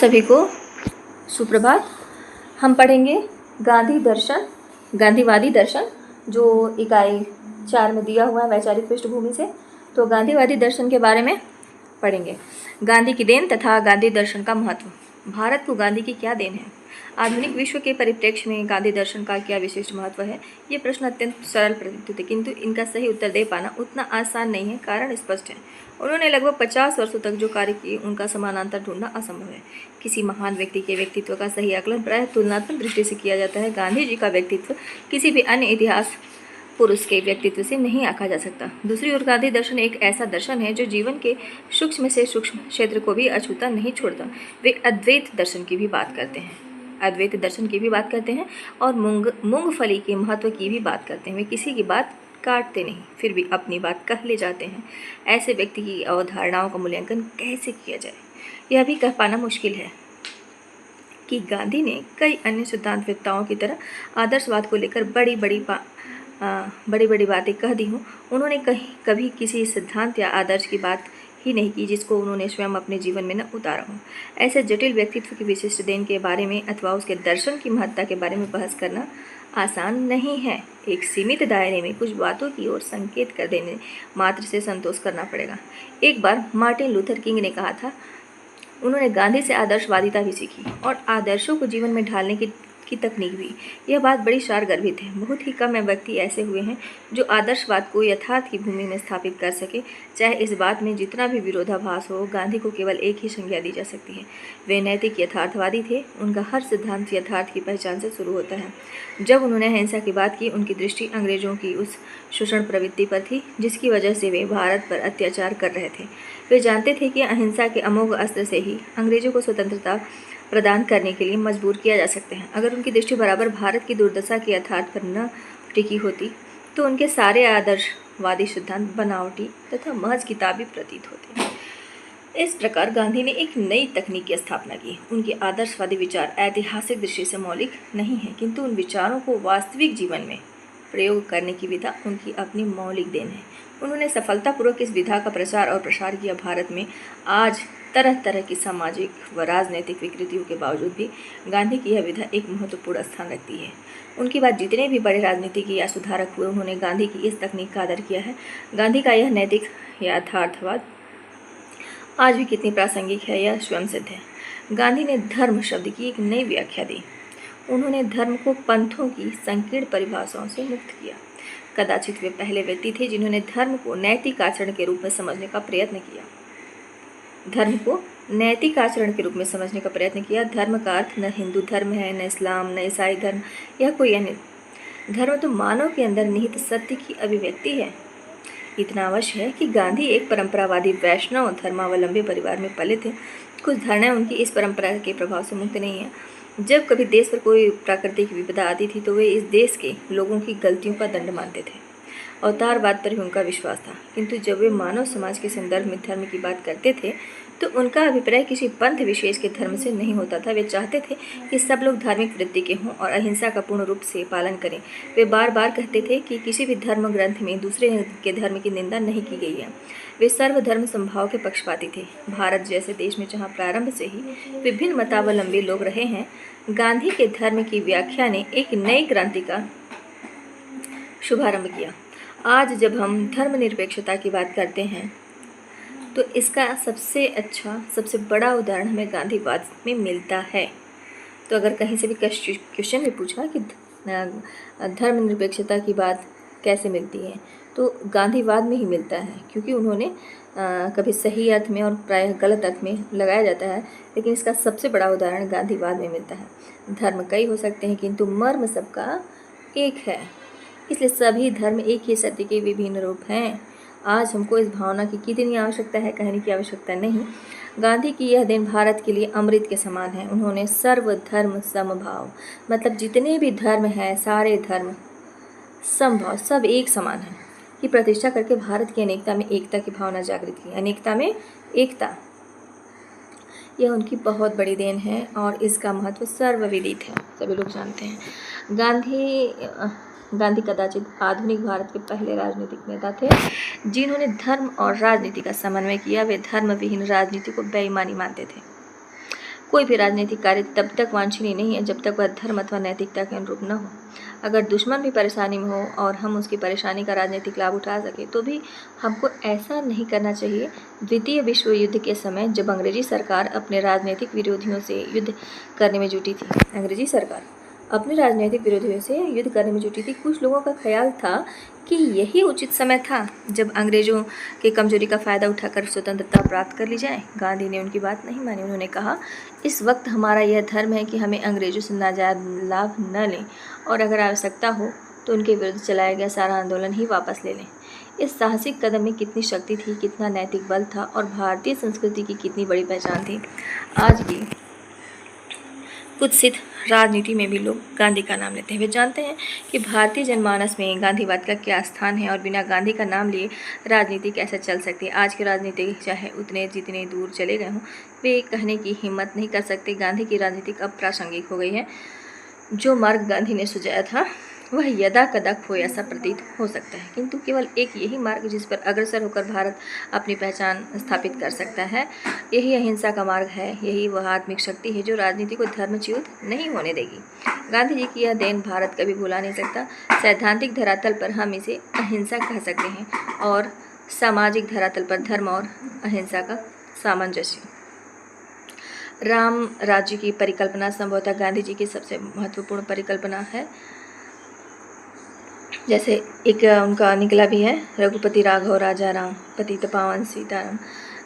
सभी को सुप्रभात। हम पढ़ेंगे गांधी दर्शन, गांधीवादी दर्शन, जो इकाई 4 में दिया हुआ है वैचारिक पृष्ठभूमि से। तो गांधीवादी दर्शन के बारे में पढ़ेंगे। गांधी की देन तथा गांधी दर्शन का महत्व। भारत को गांधी की क्या देन है? आधुनिक विश्व के परिप्रेक्ष्य में गांधी दर्शन का क्या विशिष्ट महत्व है? ये प्रश्न अत्यंत सरल प्रतीत होते, किंतु इनका सही उत्तर दे पाना उतना आसान नहीं है। कारण स्पष्ट है। उन्होंने लगभग 50 वर्षों तक जो कार्य किए उनका समानांतर ढूंढना असंभव है। किसी महान व्यक्ति के व्यक्तित्व का सही आकलन प्रायः तुलनात्मक दृष्टि से किया जाता है। गांधी जी का व्यक्तित्व किसी भी अन्य इतिहास पुरुष के व्यक्तित्व से नहीं आंका जा सकता। दूसरी ओर गांधी दर्शन एक ऐसा दर्शन है जो जीवन के सूक्ष्म से सूक्ष्म क्षेत्र को भी अछूता नहीं छोड़ता। वे अद्वैत दर्शन की भी बात करते हैं, अद्वैत दर्शन की भी बात करते हैं और मूंगफली के महत्व की भी बात करते हैं। वे किसी की बात काटते नहीं, फिर भी अपनी बात कह ले जाते हैं। ऐसे व्यक्ति की अवधारणाओं का मूल्यांकन कैसे किया जाए, यह भी कह पाना मुश्किल है कि गांधी ने कई अन्य सिद्धांतवेत्ताओं की तरह आदर्शवाद को लेकर बड़ी बड़ी बातें कह दी हों। उन्होंने कभी किसी सिद्धांत या आदर्श की बात ही नहीं की जिसको उन्होंने स्वयं अपने जीवन में न उतारा हो। ऐसे जटिल व्यक्तित्व की विशिष्ट देन के बारे में अथवा उसके दर्शन की महत्ता के बारे में बहस करना आसान नहीं है। एक सीमित दायरे में कुछ बातों की ओर संकेत कर देने मात्र से संतोष करना पड़ेगा। एक बार मार्टिन लूथर किंग ने कहा था, उन्होंने गांधी से आदर्शवादिता भी सीखी और आदर्शों को जीवन में ढालने की तकनीक भी। यह बात बड़ी सारगर्भित है। बहुत ही कम व्यक्ति ऐसे हुए हैं जो आदर्शवाद को यथार्थ की भूमि में स्थापित कर सके। चाहे इस बात में जितना भी विरोधाभास हो, गांधी को केवल एक ही संज्ञा दी जा सकती है, वे नैतिक यथार्थवादी थे। उनका हर सिद्धांत यथार्थ की पहचान से शुरू होता है। जब उन्होंने अहिंसा की बात की, उनकी दृष्टि अंग्रेजों की उस शोषण प्रवृत्ति पर थी जिसकी वजह से वे भारत पर अत्याचार कर रहे थे। वे जानते थे कि अहिंसा के अमोघ अस्त्र से ही अंग्रेजों को स्वतंत्रता प्रदान करने के लिए मजबूर किया जा सकते हैं। अगर उनकी दृष्टि बराबर भारत की दुर्दशा के यथार्थ पर न टिकी होती तो उनके सारे आदर्शवादी सिद्धांत बनावटी तथा महज किताबी प्रतीत होते। इस प्रकार गांधी ने एक नई तकनीक की स्थापना की। उनके आदर्शवादी विचार ऐतिहासिक दृष्टि से मौलिक नहीं है, किंतु उन विचारों को वास्तविक जीवन में प्रयोग करने की विधा उनकी अपनी मौलिक देन है। उन्होंने सफलतापूर्वक इस विधा का प्रचार और प्रसार किया। भारत में आज तरह तरह की सामाजिक व राजनैतिक विकृतियों के बावजूद भी गांधी की यह विधा एक महत्वपूर्ण स्थान रखती है। उनके बाद जितने भी बड़े राजनीतिक या सुधारक हुए, उन्होंने गांधी की इस तकनीक का आदर किया है। गांधी का यह नैतिक यथार्थवाद आज भी कितनी प्रासंगिक है, यह स्वयं सिद्ध है। गांधी ने धर्म शब्द की एक नई व्याख्या दी। उन्होंने धर्म को पंथों की संकीर्ण परिभाषाओं से मुक्त किया। कदाचित वे पहले व्यक्ति थे जिन्होंने धर्म को नैतिक आचरण के रूप में समझने का प्रयत्न किया। धर्म को नैतिक आचरण के रूप में समझने का प्रयत्न किया। धर्म का अर्थ न हिंदू धर्म है, न इस्लाम, न ईसाई धर्म या कोई अन्य धर्म। तो मानव के अंदर निहित सत्य की अभिव्यक्ति है। इतना अवश्य है कि गांधी एक परंपरावादी वैष्णव धर्मावलंबी परिवार में पले थे। कुछ धारणाएं उनकी इस परंपरा के प्रभाव से मुक्त नहीं है। जब कभी देश पर कोई प्राकृतिक विपदा आती थी तो वे इस देश के लोगों की गलतियों का दंड मानते थे। अवतारवाद पर ही उनका विश्वास था। किंतु जब वे मानव समाज के संदर्भ में धर्म की बात करते थे तो उनका अभिप्राय किसी पंथ विशेष के धर्म से नहीं होता था। वे चाहते थे कि सब लोग धार्मिक वृत्ति के हों और अहिंसा का पूर्ण रूप से पालन करें। वे बार बार कहते थे कि किसी भी धर्म ग्रंथ में दूसरे के धर्म की निंदा नहीं की गई है। वे सर्वधर्म संभाव के पक्षपाती थे। भारत जैसे देश में जहाँ प्रारंभ से ही विभिन्न मतावलंबी लोग रहे हैं, गांधी के धर्म की व्याख्या ने एक नई क्रांति का शुभारंभ किया। आज जब हम धर्मनिरपेक्षता की बात करते हैं तो इसका सबसे बड़ा उदाहरण हमें गांधीवाद में मिलता है। तो अगर कहीं से भी क्वेश्चन भी पूछा कि धर्मनिरपेक्षता की बात कैसे मिलती है, तो गांधीवाद में ही मिलता है, क्योंकि उन्होंने कभी सही अर्थ में और प्रायः गलत अर्थ में लगाया जाता है, लेकिन इसका सबसे बड़ा उदाहरण गांधीवाद में मिलता है। धर्म कई हो सकते हैं किंतु मर्म सबका एक है, इसलिए सभी धर्म एक ही सत्य के विभिन्न रूप हैं। आज हमको इस भावना की कितनी आवश्यकता है, कहने की आवश्यकता नहीं। गांधी की यह देन भारत के लिए अमृत के समान है। उन्होंने सर्वधर्म समभाव, मतलब जितने भी धर्म हैं सारे धर्म समभाव, सब एक समान है, की प्रतिष्ठा करके भारत की अनेकता में एकता की भावना जागृत की। अनेकता में एकता, यह उनकी बहुत बड़ी देन है और इसका महत्व सर्वविदित है, सभी लोग जानते हैं। गांधी कदाचित आधुनिक भारत के पहले राजनीतिक नेता थे जिन्होंने धर्म और राजनीति का समन्वय किया। वे धर्म विहीन राजनीति को बेईमानी मानते थे। कोई भी राजनीतिक कार्य तब तक वांछनीय नहीं है जब तक वह धर्म अथवा नैतिकता के अनुरूप न हो। अगर दुश्मन भी परेशानी में हो और हम उसकी परेशानी का राजनीतिक लाभ उठा सके तो भी हमको ऐसा नहीं करना चाहिए। द्वितीय विश्व युद्ध के समय जब अंग्रेजी सरकार अपने राजनीतिक विरोधियों से युद्ध करने में जुटी थी, अंग्रेजी सरकार अपने राजनीतिक विरोधियों से युद्ध करने में जुटी थी, कुछ लोगों का ख्याल था कि यही उचित समय था जब अंग्रेजों के कमजोरी का फ़ायदा उठाकर स्वतंत्रता प्राप्त कर ली जाए। गांधी ने उनकी बात नहीं मानी। उन्होंने कहा, इस वक्त हमारा यह धर्म है कि हमें अंग्रेजों से नाजायज लाभ न लें और अगर आवश्यकता हो तो उनके विरुद्ध चलाया गया सारा आंदोलन ही वापस ले लें। इस साहसिक कदम में कितनी शक्ति थी, कितना नैतिक बल था और भारतीय संस्कृति की कितनी बड़ी पहचान थी। आज भी कुछ सिद्ध राजनीति में भी लोग गांधी का नाम लेते हैं। वे जानते हैं कि भारतीय जनमानस में गांधीवाद का क्या स्थान है और बिना गांधी का नाम लिए राजनीति कैसे चल सकती है। आज के राजनीति चाहे उतने जितने दूर चले गए हों, वे कहने की हिम्मत नहीं कर सकते गांधी की राजनीति अब प्रासंगिक हो गई है। जो मार्ग गांधी ने सुझाया था वह यदा कदा खोया सा प्रतीत हो सकता है, किंतु केवल एक यही मार्ग जिस पर अग्रसर होकर भारत अपनी पहचान स्थापित कर सकता है, यही अहिंसा का मार्ग है। यही वह आत्मिक शक्ति है जो राजनीति को धर्मच्युत नहीं होने देगी। गांधी जी की यह देन भारत कभी भुला नहीं सकता। सैद्धांतिक धरातल पर हम इसे अहिंसा कह सकते हैं और सामाजिक धरातल पर धर्म और अहिंसा का सामंजस्य। राम राज्य की परिकल्पना संभवतः गांधी जी की सबसे महत्वपूर्ण परिकल्पना है। जैसे एक उनका निकला भी है, रघुपति राघव राजा राम, पतित पावन सीताराम।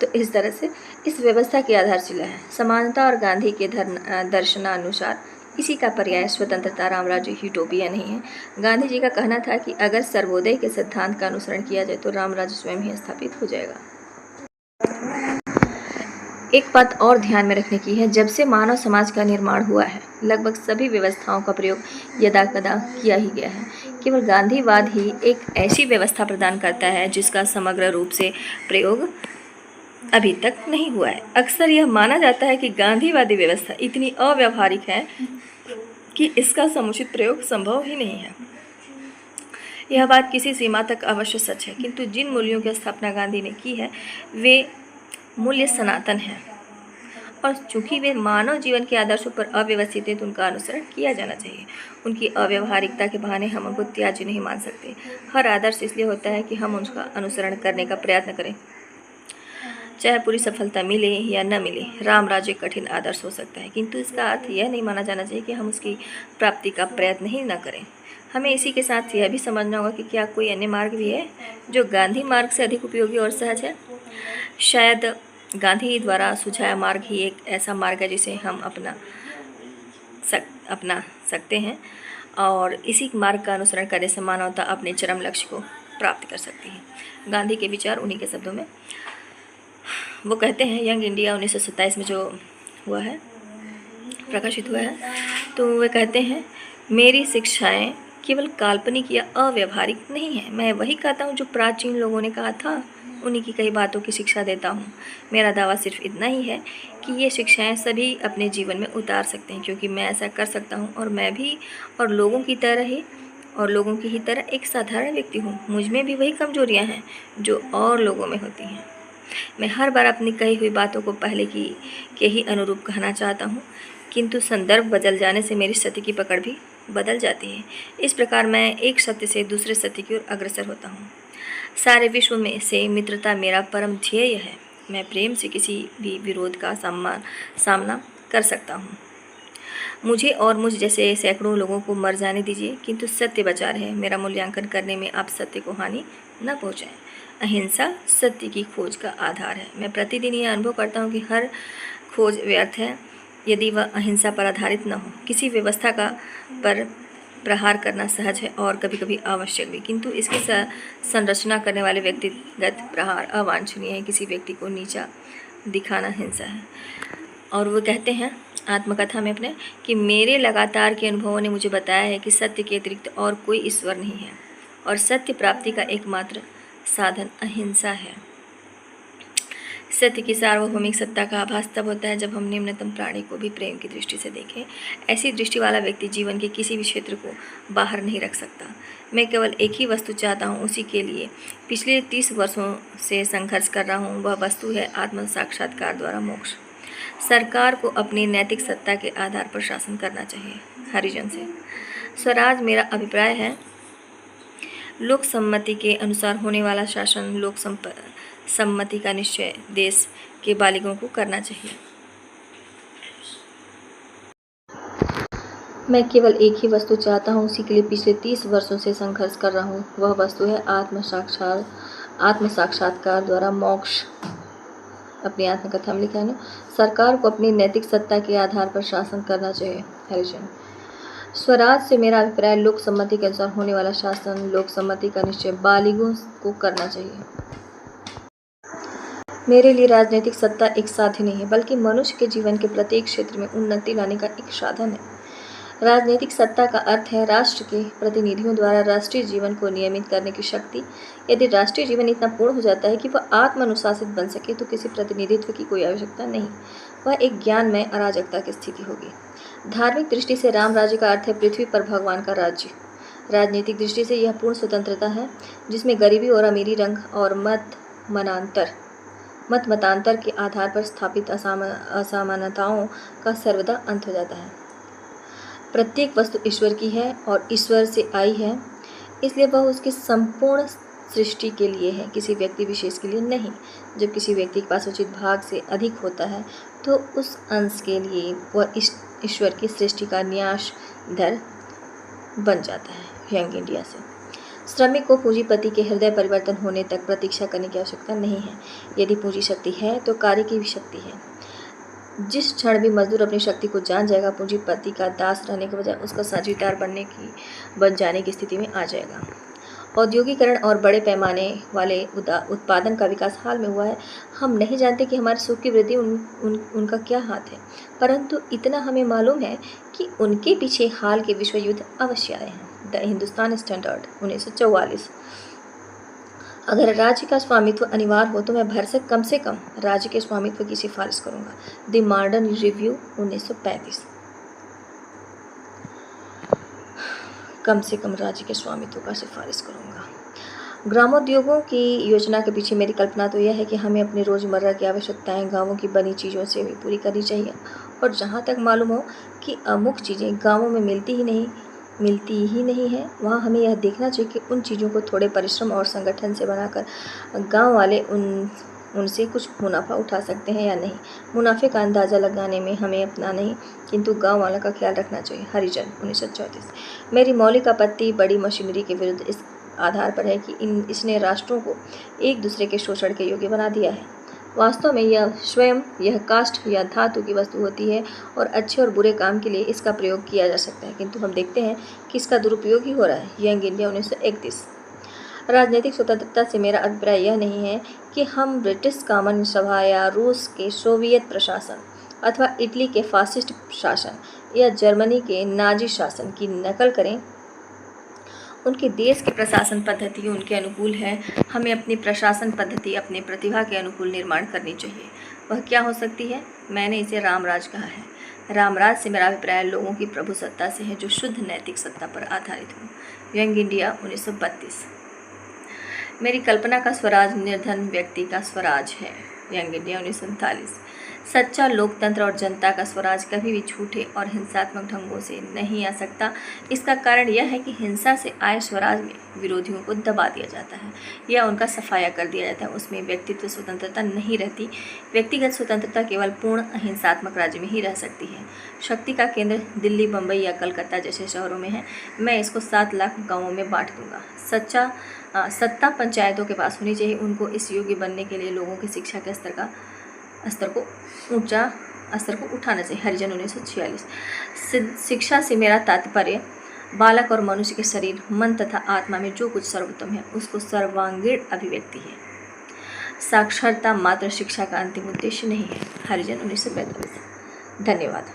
तो इस तरह से इस व्यवस्था की आधारशिला है समानता और गांधी के दर्शनानुसार इसी का पर्याय स्वतंत्रता। राम राज्य यूटोपिया नहीं है। गांधी जी का कहना था कि अगर सर्वोदय के सिद्धांत का अनुसरण किया जाए तो राम राज्य स्वयं ही स्थापित हो जाएगा। एक बात और ध्यान में रखने की है, जब से मानव समाज का निर्माण हुआ है लगभग सभी व्यवस्थाओं का प्रयोग यदा कदा किया ही गया है। केवल गांधीवाद ही एक ऐसी व्यवस्था प्रदान करता है जिसका समग्र रूप से प्रयोग अभी तक नहीं हुआ है। अक्सर यह माना जाता है कि गांधीवादी व्यवस्था इतनी अव्यावहारिक है कि इसका समुचित प्रयोग संभव ही नहीं है। यह बात किसी सीमा तक अवश्य सच है, किंतु जिन मूल्यों की स्थापना गांधी ने की है वे मूल्य सनातन हैं और चूंकि वे मानव जीवन के आदर्शों पर अव्यवस्थित हैं तो उनका अनुसरण किया जाना चाहिए। उनकी अव्यवहारिकता के बहाने हम उनको त्याज्य नहीं मान सकते। हर आदर्श इसलिए होता है कि हम उसका अनुसरण करने का प्रयत्न करें, चाहे पूरी सफलता मिले या न मिले। राम राज्य कठिन आदर्श हो सकता है, किंतु इसका अर्थ यह नहीं माना जाना चाहिए कि हम उसकी प्राप्ति का प्रयत्न ही न करें। हमें इसी के साथ यह भी समझना होगा कि क्या कोई अन्य मार्ग भी है जो गांधी मार्ग से अधिक उपयोगी और सहज है। शायद गांधी द्वारा सुझाया मार्ग ही एक ऐसा मार्ग है जिसे हम अपना सकते हैं और इसी मार्ग का अनुसरण करने से मानवता अपने चरम लक्ष्य को प्राप्त कर सकती है। गांधी के विचार उन्हीं के शब्दों में वो कहते हैं, यंग इंडिया 1927 में जो हुआ है, प्रकाशित हुआ है, तो वे कहते हैं, मेरी शिक्षाएं केवल काल्पनिक या अव्यवहारिक नहीं है। मैं वही कहता हूँ जो प्राचीन लोगों ने कहा था, उन्हीं की कई बातों की शिक्षा देता हूँ। मेरा दावा सिर्फ इतना ही है कि ये शिक्षाएं सभी अपने जीवन में उतार सकते हैं, क्योंकि मैं ऐसा कर सकता हूँ और मैं भी और लोगों की ही तरह एक साधारण व्यक्ति हूँ। मुझ में भी वही कमजोरियाँ हैं जो और लोगों में होती हैं। मैं हर बार अपनी कही हुई बातों को पहले की के ही अनुरूप कहना चाहता हूँ, किंतु संदर्भ बदल जाने से मेरी सत्य की पकड़ भी बदल जाती है। इस प्रकार मैं एक सत्य से दूसरे सत्य की ओर अग्रसर होता हूँ। सारे विश्व में से मित्रता मेरा परम ध्येय है। मैं प्रेम से किसी भी विरोध का सामना कर सकता हूँ। मुझे और मुझ जैसे सैकड़ों लोगों को मर जाने दीजिए, किंतु सत्य बचा रहे। मेरा मूल्यांकन करने में आप सत्य को हानि न पहुँचाएं। अहिंसा सत्य की खोज का आधार है। मैं प्रतिदिन यह अनुभव करता हूँ कि हर खोज व्यर्थ है यदि वह अहिंसा पर आधारित न हो। किसी व्यवस्था पर प्रहार करना सहज है और कभी कभी आवश्यक भी, किंतु इसकी संरचना करने वाले व्यक्तिगत प्रहार अवांछनीय है। किसी व्यक्ति को नीचा दिखाना हिंसा है। और वो कहते हैं आत्मकथा में अपने कि मेरे लगातार के अनुभवों ने मुझे बताया है कि सत्य के अतिरिक्त और कोई ईश्वर नहीं है और सत्य प्राप्ति का एकमात्र साधन अहिंसा है। सत्य की सार्वभौमिक सत्ता का आभास तब होता है जब हम निम्नतम प्राणी को भी प्रेम की दृष्टि से देखें। ऐसी दृष्टि वाला व्यक्ति जीवन के किसी भी क्षेत्र को बाहर नहीं रख सकता। मैं केवल एक ही वस्तु चाहता हूँ, उसी के लिए पिछले 30 वर्षों से संघर्ष कर रहा हूँ। वह वस्तु है आत्म साक्षात्कार द्वारा मोक्ष। सरकार को अपनी नैतिक सत्ता के आधार पर शासन करना चाहिए। हरिजन से, स्वराज मेरा अभिप्राय है लोक सम्मति के अनुसार होने वाला शासन लोक सम्मति का निश्चय देश के बालिगों को करना चाहिए। मैं केवल एक ही वस्तु चाहता हूँ, उसी के लिए पिछले 30 वर्षों से संघर्ष कर रहा हूँ। वह वस्तु है आत्म साक्षात्कार द्वारा मोक्ष। अपनी आत्मकथा में लिखा है ना, सरकार को अपनी नैतिक सत्ता के आधार पर शासन करना चाहिए। हरिजन, स्वराज से मेरा अभिप्राय लोक सम्मति के अनुसार होने वाला शासन लोक सम्मति का निश्चय बालिगों को करना चाहिए। मेरे लिए राजनीतिक सत्ता एक साधन नहीं है, बल्कि मनुष्य के जीवन के प्रत्येक क्षेत्र में उन्नति लाने का एक साधन है। राजनीतिक सत्ता का अर्थ है राष्ट्र के प्रतिनिधियों द्वारा राष्ट्रीय जीवन को नियमित करने की शक्ति। यदि राष्ट्रीय जीवन इतना पूर्ण हो जाता है कि वह आत्म अनुशासित बन सके तो किसी प्रतिनिधित्व की कोई आवश्यकता नहीं, वह एक ज्ञानमय अराजकता की स्थिति होगी। धार्मिक दृष्टि से राम राज्य का अर्थ है पृथ्वी पर भगवान का राज्य। राजनीतिक दृष्टि से यह पूर्ण स्वतंत्रता है जिसमें गरीबी और अमीरी, रंग और मतांतर के आधार पर स्थापित असमानताओं का सर्वदा अंत हो जाता है। प्रत्येक वस्तु ईश्वर की है और ईश्वर से आई है, इसलिए वह उसकी संपूर्ण सृष्टि के लिए है, किसी व्यक्ति विशेष के लिए नहीं। जब किसी व्यक्ति के पास उचित भाग से अधिक होता है तो उस अंश के लिए वह ईश्वर की सृष्टि का न्यास दर बन जाता है। यंग इंडिया से, श्रमिक को पूंजीपति के हृदय परिवर्तन होने तक प्रतीक्षा करने की आवश्यकता नहीं है। यदि पूंजी शक्ति है तो कार्य की भी शक्ति है। जिस क्षण भी मजदूर अपनी शक्ति को जान जाएगा, पूंजीपति का दास रहने के बजाय उसका साझेदार बन जाने की स्थिति में आ जाएगा। औद्योगिकरण और बड़े पैमाने वाले उत्पादन का विकास हाल में हुआ है। हम नहीं जानते कि हमारे सुख की वृद्धि उनका क्या हाथ है, परंतु इतना हमें मालूम है कि उनके पीछे हाल के विश्व युद्ध अवश्य आए हैं। The Hindustan standard 1944। अगर राज्य का स्वामित्व अनिवार्य हो तो मैं भरसक कम से कम राज्य के स्वामित्व की सिफारिश करूंगा। The modern review 1935। कम से कम राज्य के स्वामित्व का सिफारिश करूंगा। ग्रामोद्योगों की योजना के पीछे मेरी कल्पना तो यह है कि हमें अपनी रोज़मर्रा की आवश्यकताएं गांवों की बनी चीज़ों से भी पूरी करनी चाहिए, और जहां तक मालूम हो कि अमुक चीज़ें गांवों में मिलती ही नहीं है, वहाँ हमें यह देखना चाहिए कि उन चीज़ों को थोड़े परिश्रम और संगठन से बनाकर गांव वाले उनसे कुछ मुनाफा उठा सकते हैं या नहीं। मुनाफे का अंदाज़ा लगाने में हमें अपना नहीं किंतु गांव वालों का ख्याल रखना चाहिए। हरिजन 1934। मेरी मौलिक आपत्ति बड़ी मशीनरी के विरुद्ध इस आधार पर है कि इसने राष्ट्रों को एक दूसरे के शोषण के योग्य बना दिया है। वास्तव में यह काष्ठ या धातु की वस्तु होती है और अच्छे और बुरे काम के लिए इसका प्रयोग किया जा सकता है, किंतु हम देखते हैं कि इसका दुरुपयोग ही हो रहा है। Young India 1931। राजनीतिक स्वतंत्रता से मेरा अभिप्राय यह नहीं है कि हम ब्रिटिश कॉमन सभा या रूस के सोवियत प्रशासन अथवा इटली के फासिस्ट शासन या जर्मनी के नाजी शासन की नकल करें। उनके देश की प्रशासन पद्धति उनके अनुकूल है, हमें अपनी प्रशासन पद्धति अपने प्रतिभा के अनुकूल निर्माण करनी चाहिए। वह क्या हो सकती है? मैंने इसे रामराज कहा है। रामराज से मेरा अभिप्राय लोगों की प्रभु सत्ता से है जो शुद्ध नैतिक सत्ता पर आधारित हो। Young India 1932। मेरी कल्पना का स्वराज निर्धन व्यक्ति का स्वराज है। Young India 1939। सच्चा लोकतंत्र और जनता का स्वराज कभी भी झूठे और हिंसात्मक ढंगों से नहीं आ सकता। इसका कारण यह है कि हिंसा से आए स्वराज में विरोधियों को दबा दिया जाता है या उनका सफाया कर दिया जाता है। उसमें व्यक्तित्व स्वतंत्रता नहीं रहती। व्यक्तिगत स्वतंत्रता केवल पूर्ण अहिंसात्मक राज्य में ही रह सकती है। शक्ति का केंद्र दिल्ली, बम्बई या कलकत्ता जैसे शहरों में है। मैं इसको 7 लाख गाँवों में बांट दूंगा। सत्ता पंचायतों के पास होनी चाहिए। उनको इस योग्य बनने के लिए लोगों की शिक्षा के स्तर को उठाना चाहिए। हरिजन 1946। शिक्षा से मेरा तात्पर्य बालक और मनुष्य के शरीर, मन तथा आत्मा में जो कुछ सर्वोत्तम है उसको सर्वांगीण अभिव्यक्ति है। साक्षरता मात्र शिक्षा का अंतिम उद्देश्य नहीं है। हरिजन 1945। धन्यवाद।